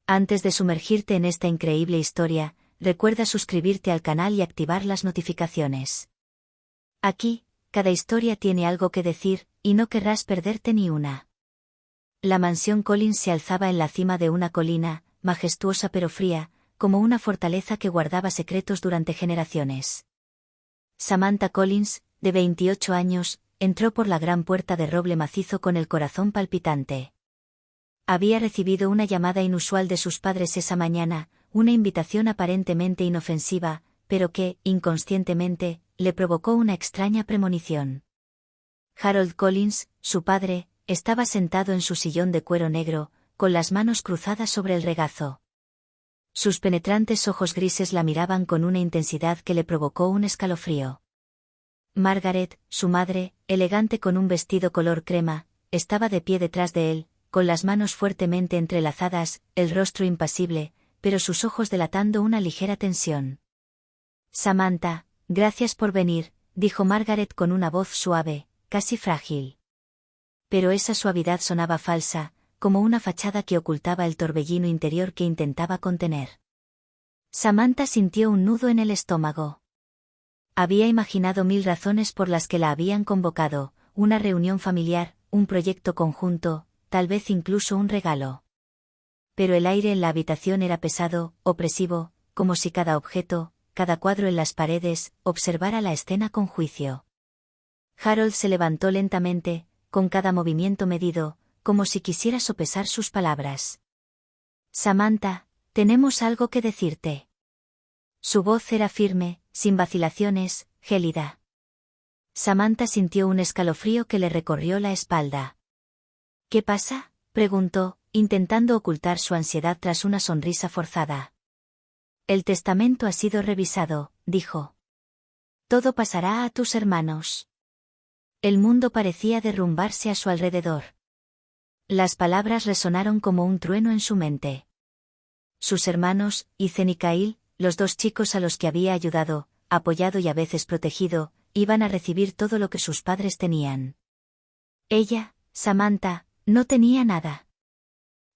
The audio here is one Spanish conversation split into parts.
Antes de sumergirte en esta increíble historia, recuerda suscribirte al canal y activar las notificaciones. Aquí, cada historia tiene algo que decir, y no querrás perderte ni una. La mansión Collins se alzaba en la cima de una colina, majestuosa pero fría, como una fortaleza que guardaba secretos durante generaciones. Samantha Collins, de 28 años, entró por la gran puerta de roble macizo con el corazón palpitante. Había recibido una llamada inusual de sus padres esa mañana, una invitación aparentemente inofensiva, pero que, inconscientemente, le provocó una extraña premonición. Harold Collins, su padre, estaba sentado en su sillón de cuero negro, con las manos cruzadas sobre el regazo. Sus penetrantes ojos grises la miraban con una intensidad que le provocó un escalofrío. Margaret, su madre, elegante con un vestido color crema, estaba de pie detrás de él, con las manos fuertemente entrelazadas, el rostro impasible, pero sus ojos delatando una ligera tensión. Samantha, gracias por venir, dijo Margaret con una voz suave, casi frágil. Pero esa suavidad sonaba falsa, como una fachada que ocultaba el torbellino interior que intentaba contener. Samantha sintió un nudo en el estómago. Había imaginado 1000 razones por las que la habían convocado, una reunión familiar, un proyecto conjunto, tal vez incluso un regalo. Pero el aire en la habitación era pesado, opresivo, como si cada objeto, cada cuadro en las paredes, observara la escena con juicio. Harold se levantó lentamente, con cada movimiento medido, como si quisiera sopesar sus palabras. Samantha, tenemos algo que decirte. Su voz era firme, sin vacilaciones, gélida. Samantha sintió un escalofrío que le recorrió la espalda. ¿Qué pasa?, preguntó, intentando ocultar su ansiedad tras una sonrisa forzada. El testamento ha sido revisado, dijo. Todo pasará a tus hermanos. El mundo parecía derrumbarse a su alrededor. Las palabras resonaron como un trueno en su mente. Sus hermanos, Ethan y Kyle, los 2 chicos a los que había ayudado, apoyado y a veces protegido, iban a recibir todo lo que sus padres tenían. Ella, Samantha, no tenía nada.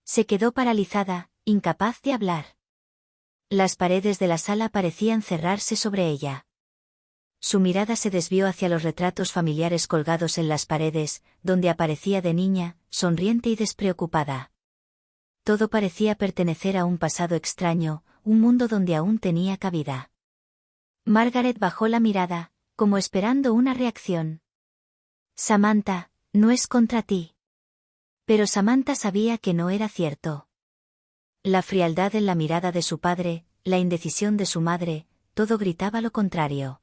Se quedó paralizada, incapaz de hablar. Las paredes de la sala parecían cerrarse sobre ella. Su mirada se desvió hacia los retratos familiares colgados en las paredes, donde aparecía de niña, sonriente y despreocupada. Todo parecía pertenecer a un pasado extraño, un mundo donde aún tenía cabida. Margaret bajó la mirada, como esperando una reacción. Samantha, no es contra ti. Pero Samantha sabía que no era cierto. La frialdad en la mirada de su padre, la indecisión de su madre, todo gritaba lo contrario.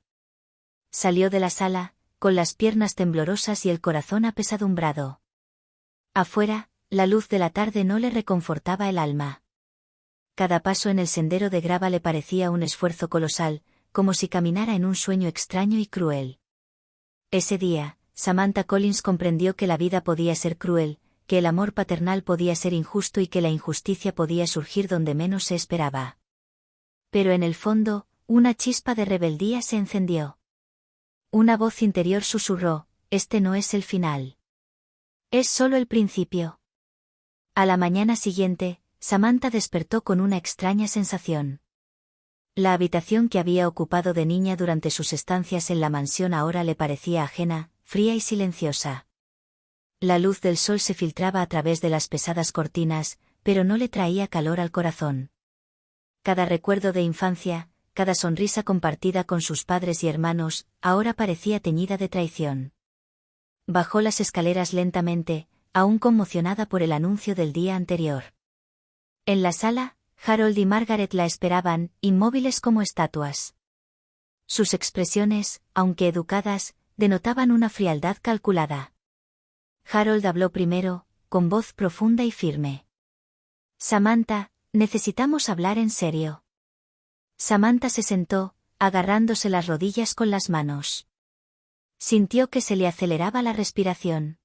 Salió de la sala, con las piernas temblorosas y el corazón apesadumbrado. Afuera, la luz de la tarde no le reconfortaba el alma. Cada paso en el sendero de grava le parecía un esfuerzo colosal, como si caminara en un sueño extraño y cruel. Ese día, Samantha Collins comprendió que la vida podía ser cruel, que el amor paternal podía ser injusto y que la injusticia podía surgir donde menos se esperaba. Pero en el fondo, una chispa de rebeldía se encendió. Una voz interior susurró, este no es el final. Es solo el principio. A la mañana siguiente, Samantha despertó con una extraña sensación. La habitación que había ocupado de niña durante sus estancias en la mansión ahora le parecía ajena, fría y silenciosa. La luz del sol se filtraba a través de las pesadas cortinas, pero no le traía calor al corazón. Cada recuerdo de infancia, cada sonrisa compartida con sus padres y hermanos, ahora parecía teñida de traición. Bajó las escaleras lentamente, aún conmocionada por el anuncio del día anterior. En la sala, Harold y Margaret la esperaban, inmóviles como estatuas. Sus expresiones, aunque educadas, denotaban una frialdad calculada. Harold habló primero, con voz profunda y firme. Samantha, necesitamos hablar en serio. Samantha se sentó, agarrándose las rodillas con las manos. Sintió que se le aceleraba la respiración.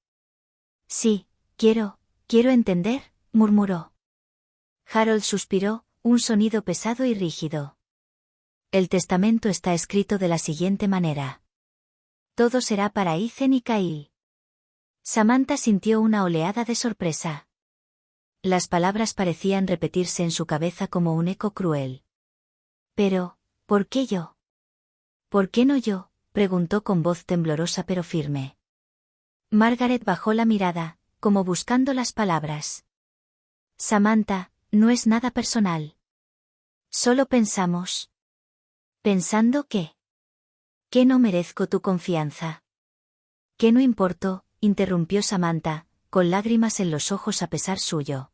Sí, quiero entender, murmuró. Harold suspiró, un sonido pesado y rígido. El testamento está escrito de la siguiente manera. Todo será para Ethan y Kyle. Samantha sintió una oleada de sorpresa. Las palabras parecían repetirse en su cabeza como un eco cruel. Pero, ¿por qué yo? ¿Por qué no yo?, preguntó con voz temblorosa pero firme. Margaret bajó la mirada, como buscando las palabras. Samantha, no es nada personal. Solo pensamos. ¿Pensando qué? ¿Que no merezco tu confianza? ¿Que no importo?, interrumpió Samantha, con lágrimas en los ojos a pesar suyo.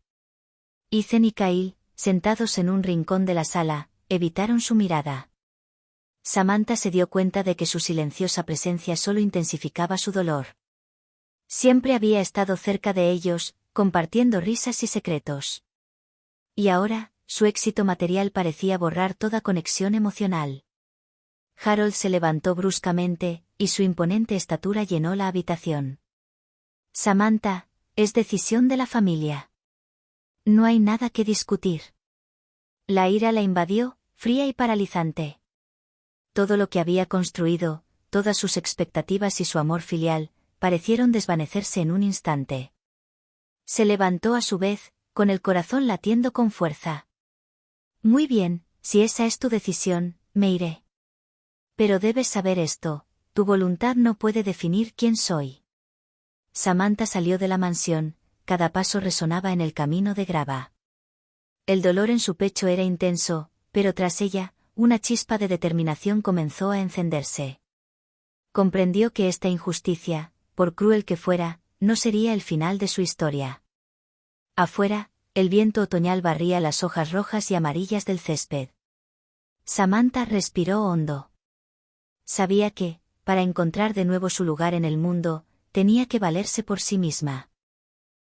Ethan y Kyle, sentados en un rincón de la sala, evitaron su mirada. Samantha se dio cuenta de que su silenciosa presencia solo intensificaba su dolor. Siempre había estado cerca de ellos, compartiendo risas y secretos. Y ahora, su éxito material parecía borrar toda conexión emocional. Harold se levantó bruscamente, y su imponente estatura llenó la habitación. Samantha, es decisión de la familia. No hay nada que discutir. La ira la invadió, fría y paralizante. Todo lo que había construido, todas sus expectativas y su amor filial, parecieron desvanecerse en un instante. Se levantó a su vez, con el corazón latiendo con fuerza. Muy bien, si esa es tu decisión, me iré. Pero debes saber esto, tu voluntad no puede definir quién soy. Samantha salió de la mansión, cada paso resonaba en el camino de grava. El dolor en su pecho era intenso, pero tras ella, una chispa de determinación comenzó a encenderse. Comprendió que esta injusticia, por cruel que fuera, no sería el final de su historia. Afuera, el viento otoñal barría las hojas rojas y amarillas del césped. Samantha respiró hondo. Sabía que, para encontrar de nuevo su lugar en el mundo, tenía que valerse por sí misma.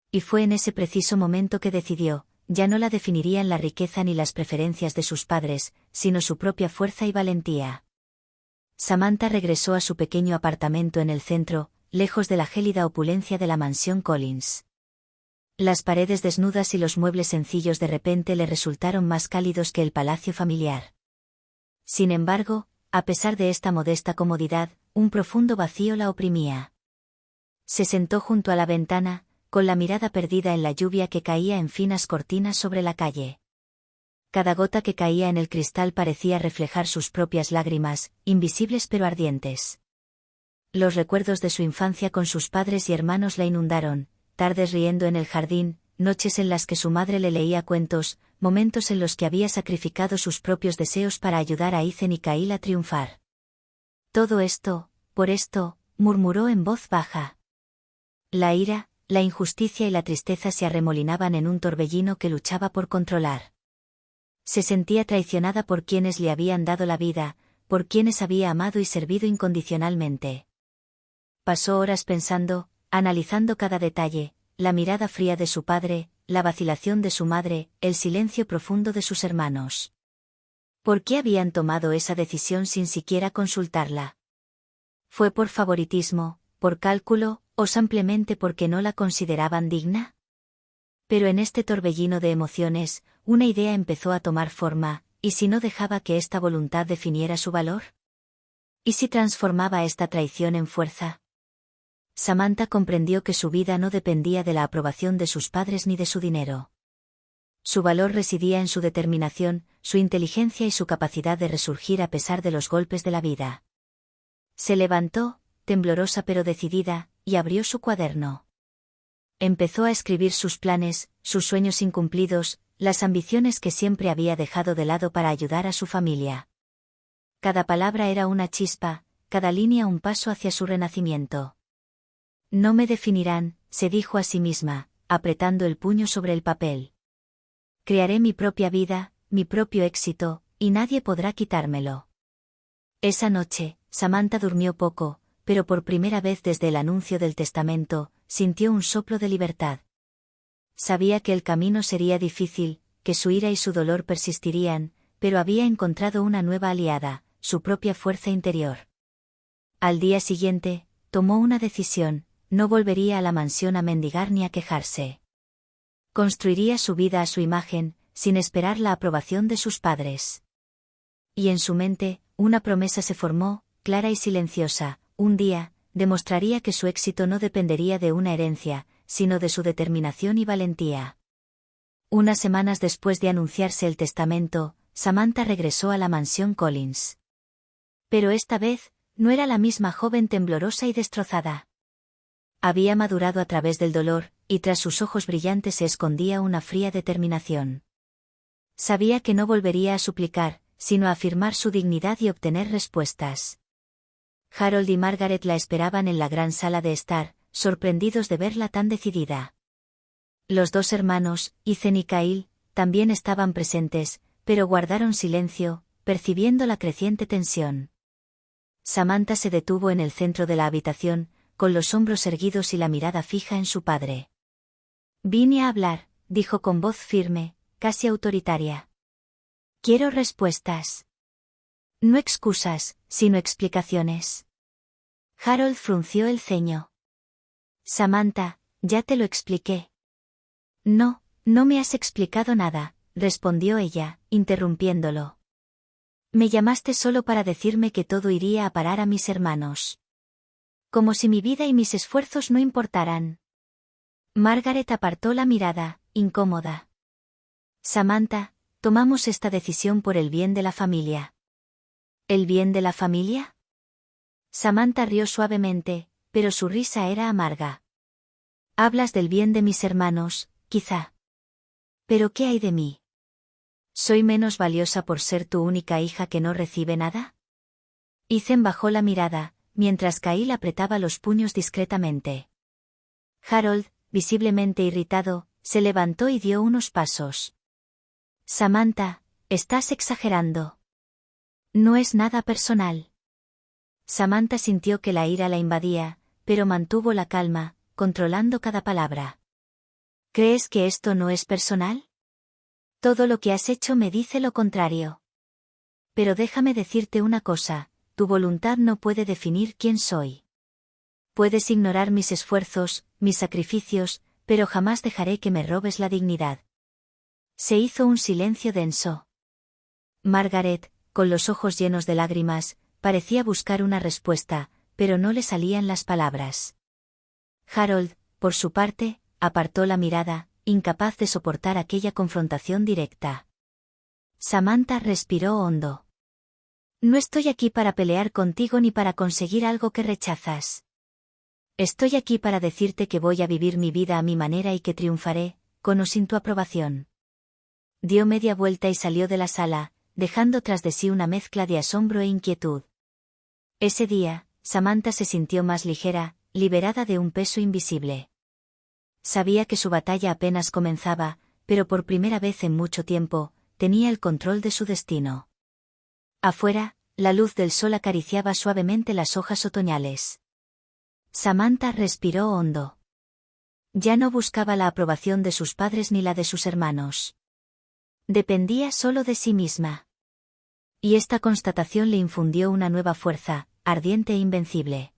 Y fue en ese preciso momento que decidió, ya no la definirían la riqueza ni las preferencias de sus padres, sino su propia fuerza y valentía. Samantha regresó a su pequeño apartamento en el centro, lejos de la gélida opulencia de la mansión Collins. Las paredes desnudas y los muebles sencillos de repente le resultaron más cálidos que el palacio familiar. Sin embargo, a pesar de esta modesta comodidad, un profundo vacío la oprimía. Se sentó junto a la ventana, con la mirada perdida en la lluvia que caía en finas cortinas sobre la calle. Cada gota que caía en el cristal parecía reflejar sus propias lágrimas, invisibles pero ardientes. Los recuerdos de su infancia con sus padres y hermanos la inundaron, tardes riendo en el jardín, noches en las que su madre le leía cuentos, momentos en los que había sacrificado sus propios deseos para ayudar a Ethan y Kyle a triunfar. Todo esto, por esto, murmuró en voz baja. La ira, la injusticia y la tristeza se arremolinaban en un torbellino que luchaba por controlar. Se sentía traicionada por quienes le habían dado la vida, por quienes había amado y servido incondicionalmente. Pasó horas pensando, analizando cada detalle, la mirada fría de su padre, la vacilación de su madre, el silencio profundo de sus hermanos. ¿Por qué habían tomado esa decisión sin siquiera consultarla? ¿Fue por favoritismo, por cálculo, o simplemente porque no la consideraban digna? Pero en este torbellino de emociones, una idea empezó a tomar forma, ¿y si no dejaba que esta voluntad definiera su valor? ¿Y si transformaba esta traición en fuerza? Samantha comprendió que su vida no dependía de la aprobación de sus padres ni de su dinero. Su valor residía en su determinación, su inteligencia y su capacidad de resurgir a pesar de los golpes de la vida. Se levantó, temblorosa pero decidida, y abrió su cuaderno. Empezó a escribir sus planes, sus sueños incumplidos, las ambiciones que siempre había dejado de lado para ayudar a su familia. Cada palabra era una chispa, cada línea un paso hacia su renacimiento. No me definirán, se dijo a sí misma, apretando el puño sobre el papel. Crearé mi propia vida, mi propio éxito, y nadie podrá quitármelo. Esa noche, Samantha durmió poco, pero por primera vez desde el anuncio del testamento, sintió un soplo de libertad. Sabía que el camino sería difícil, que su ira y su dolor persistirían, pero había encontrado una nueva aliada, su propia fuerza interior. Al día siguiente, tomó una decisión, no volvería a la mansión a mendigar ni a quejarse. Construiría su vida a su imagen, sin esperar la aprobación de sus padres. Y en su mente, una promesa se formó, clara y silenciosa: un día, demostraría que su éxito no dependería de una herencia, sino de su determinación y valentía. Unas semanas después de anunciarse el testamento, Samantha regresó a la mansión Collins. Pero esta vez, no era la misma joven temblorosa y destrozada. Había madurado a través del dolor, y tras sus ojos brillantes se escondía una fría determinación. Sabía que no volvería a suplicar, sino a afirmar su dignidad y obtener respuestas. Harold y Margaret la esperaban en la gran sala de estar, sorprendidos de verla tan decidida. Los dos hermanos, Ethan y Kyle, también estaban presentes, pero guardaron silencio, percibiendo la creciente tensión. Samantha se detuvo en el centro de la habitación, con los hombros erguidos y la mirada fija en su padre. «Vine a hablar», dijo con voz firme, casi autoritaria. «Quiero respuestas. No excusas, sino explicaciones». Harold frunció el ceño. «Samantha, ya te lo expliqué». «No, no me has explicado nada», respondió ella, interrumpiéndolo. «Me llamaste solo para decirme que todo iría a parar a mis hermanos. Como si mi vida y mis esfuerzos no importaran». Margaret apartó la mirada, incómoda. «Samantha, tomamos esta decisión por el bien de la familia». ¿El bien de la familia? Samantha rió suavemente, pero su risa era amarga. «Hablas del bien de mis hermanos, quizá. ¿Pero qué hay de mí? ¿Soy menos valiosa por ser tu única hija que no recibe nada?» Ethan bajó la mirada, mientras Kyle apretaba los puños discretamente. Harold, visiblemente irritado, se levantó y dio unos pasos. «Samantha, estás exagerando. No es nada personal». Samantha sintió que la ira la invadía, pero mantuvo la calma, controlando cada palabra. «¿Crees que esto no es personal? Todo lo que has hecho me dice lo contrario. Pero déjame decirte una cosa, tu voluntad no puede definir quién soy. Puedes ignorar mis esfuerzos, mis sacrificios, pero jamás dejaré que me robes la dignidad». Se hizo un silencio denso. Margaret, con los ojos llenos de lágrimas, parecía buscar una respuesta, pero no le salían las palabras. Harold, por su parte, apartó la mirada, incapaz de soportar aquella confrontación directa. Samantha respiró hondo. «No estoy aquí para pelear contigo ni para conseguir algo que rechazas. Estoy aquí para decirte que voy a vivir mi vida a mi manera y que triunfaré, con o sin tu aprobación». Dio media vuelta y salió de la sala, dejando tras de sí una mezcla de asombro e inquietud. Ese día, Samantha se sintió más ligera, liberada de un peso invisible. Sabía que su batalla apenas comenzaba, pero por primera vez en mucho tiempo, tenía el control de su destino. Afuera, la luz del sol acariciaba suavemente las hojas otoñales. Samantha respiró hondo. Ya no buscaba la aprobación de sus padres ni la de sus hermanos. Dependía solo de sí misma. Y esta constatación le infundió una nueva fuerza, ardiente e invencible.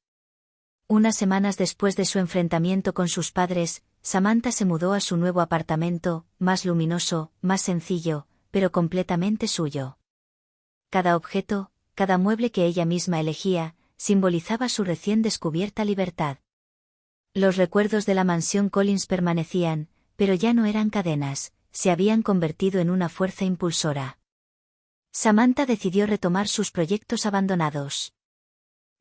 Unas semanas después de su enfrentamiento con sus padres, Samantha se mudó a su nuevo apartamento, más luminoso, más sencillo, pero completamente suyo. Cada objeto, cada mueble que ella misma elegía, simbolizaba su recién descubierta libertad. Los recuerdos de la mansión Collins permanecían, pero ya no eran cadenas, se habían convertido en una fuerza impulsora. Samantha decidió retomar sus proyectos abandonados.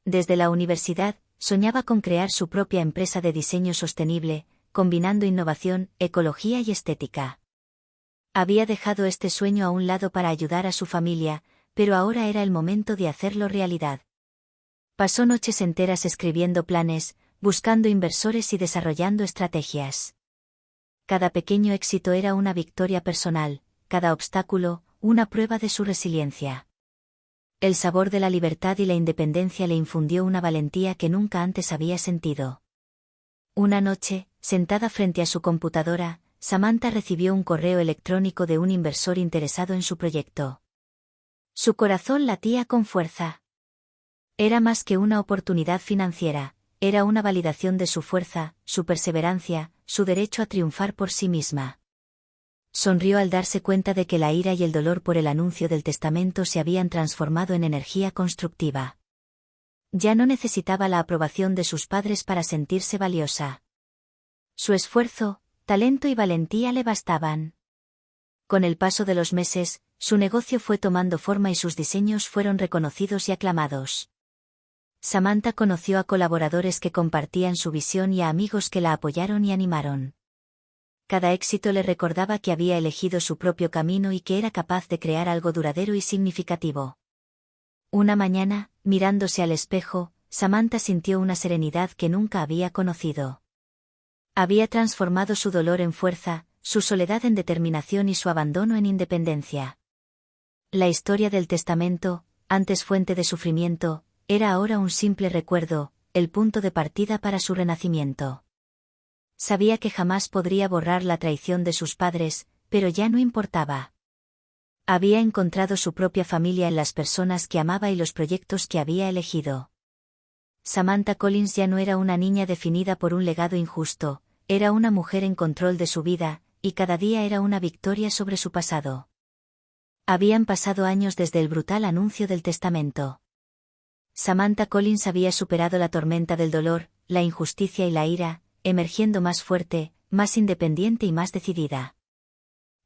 Desde la universidad, soñaba con crear su propia empresa de diseño sostenible, combinando innovación, ecología y estética. Había dejado este sueño a un lado para ayudar a su familia, pero ahora era el momento de hacerlo realidad. Pasó noches enteras escribiendo planes, buscando inversores y desarrollando estrategias. Cada pequeño éxito era una victoria personal, cada obstáculo, una prueba de su resiliencia. El sabor de la libertad y la independencia le infundió una valentía que nunca antes había sentido. Una noche, sentada frente a su computadora, Samantha recibió un correo electrónico de un inversor interesado en su proyecto. Su corazón latía con fuerza. Era más que una oportunidad financiera, era una validación de su fuerza, su perseverancia, su derecho a triunfar por sí misma. Sonrió al darse cuenta de que la ira y el dolor por el anuncio del testamento se habían transformado en energía constructiva. Ya no necesitaba la aprobación de sus padres para sentirse valiosa. Su esfuerzo, talento y valentía le bastaban. Con el paso de los meses, su negocio fue tomando forma y sus diseños fueron reconocidos y aclamados. Samantha conoció a colaboradores que compartían su visión y a amigos que la apoyaron y animaron. Cada éxito le recordaba que había elegido su propio camino y que era capaz de crear algo duradero y significativo. Una mañana, mirándose al espejo, Samantha sintió una serenidad que nunca había conocido. Había transformado su dolor en fuerza, su soledad en determinación y su abandono en independencia. La historia del testamento, antes fuente de sufrimiento, era ahora un simple recuerdo, el punto de partida para su renacimiento. Sabía que jamás podría borrar la traición de sus padres, pero ya no importaba. Había encontrado su propia familia en las personas que amaba y los proyectos que había elegido. Samantha Collins ya no era una niña definida por un legado injusto, era una mujer en control de su vida, y cada día era una victoria sobre su pasado. Habían pasado años desde el brutal anuncio del testamento. Samantha Collins había superado la tormenta del dolor, la injusticia y la ira, emergiendo más fuerte, más independiente y más decidida.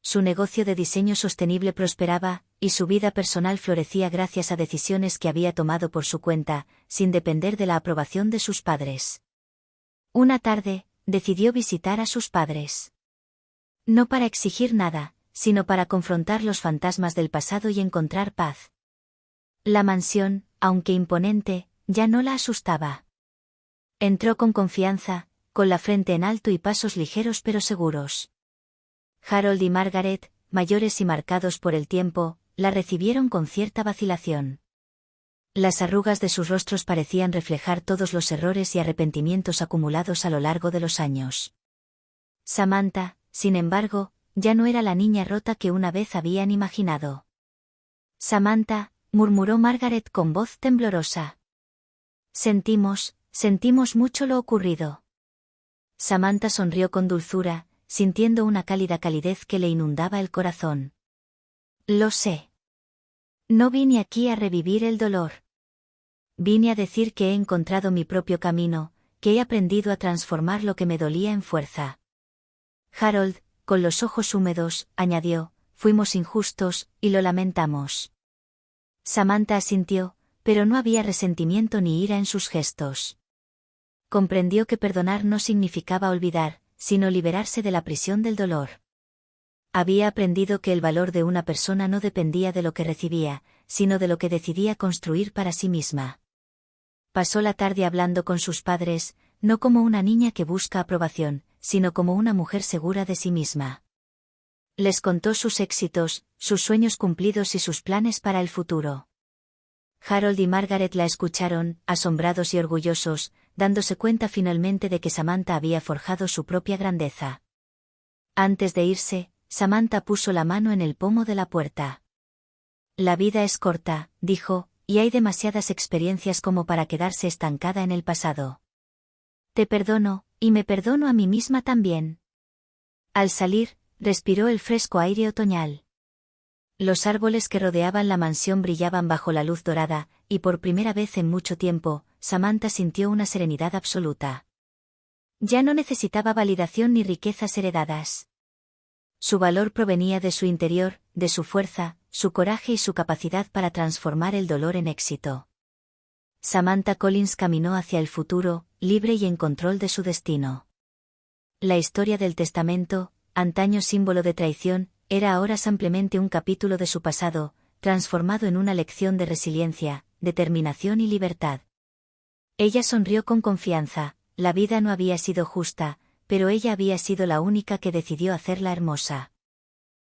Su negocio de diseño sostenible prosperaba, y su vida personal florecía gracias a decisiones que había tomado por su cuenta, sin depender de la aprobación de sus padres. Una tarde, decidió visitar a sus padres. No para exigir nada, sino para confrontar los fantasmas del pasado y encontrar paz. La mansión, aunque imponente, ya no la asustaba. Entró con confianza, con la frente en alto y pasos ligeros pero seguros. Harold y Margaret, mayores y marcados por el tiempo, la recibieron con cierta vacilación. Las arrugas de sus rostros parecían reflejar todos los errores y arrepentimientos acumulados a lo largo de los años. Samantha, sin embargo, ya no era la niña rota que una vez habían imaginado. Samantha, murmuró Margaret con voz temblorosa. Sentimos mucho lo ocurrido. Samantha sonrió con dulzura, sintiendo una cálida calidez que le inundaba el corazón. Lo sé. No vine aquí a revivir el dolor. Vine a decir que he encontrado mi propio camino, que he aprendido a transformar lo que me dolía en fuerza. Harold, con los ojos húmedos, añadió, fuimos injustos, y lo lamentamos. Samantha asintió, pero no había resentimiento ni ira en sus gestos. Comprendió que perdonar no significaba olvidar, sino liberarse de la prisión del dolor. Había aprendido que el valor de una persona no dependía de lo que recibía, sino de lo que decidía construir para sí misma. Pasó la tarde hablando con sus padres, no como una niña que busca aprobación, sino como una mujer segura de sí misma. Les contó sus éxitos, sus sueños cumplidos y sus planes para el futuro. Harold y Margaret la escucharon, asombrados y orgullosos, dándose cuenta finalmente de que Samantha había forjado su propia grandeza. Antes de irse, Samantha puso la mano en el pomo de la puerta. La vida es corta, dijo, y hay demasiadas experiencias como para quedarse estancada en el pasado. Te perdono, y me perdono a mí misma también. Al salir, respiró el fresco aire otoñal. Los árboles que rodeaban la mansión brillaban bajo la luz dorada, y por primera vez en mucho tiempo, Samantha sintió una serenidad absoluta. Ya no necesitaba validación ni riquezas heredadas. Su valor provenía de su interior, de su fuerza, su coraje y su capacidad para transformar el dolor en éxito. Samantha Collins caminó hacia el futuro, libre y en control de su destino. La historia del testamento, antaño símbolo de traición, era ahora simplemente un capítulo de su pasado, transformado en una lección de resiliencia, determinación y libertad. Ella sonrió con confianza, la vida no había sido justa, pero ella había sido la única que decidió hacerla hermosa.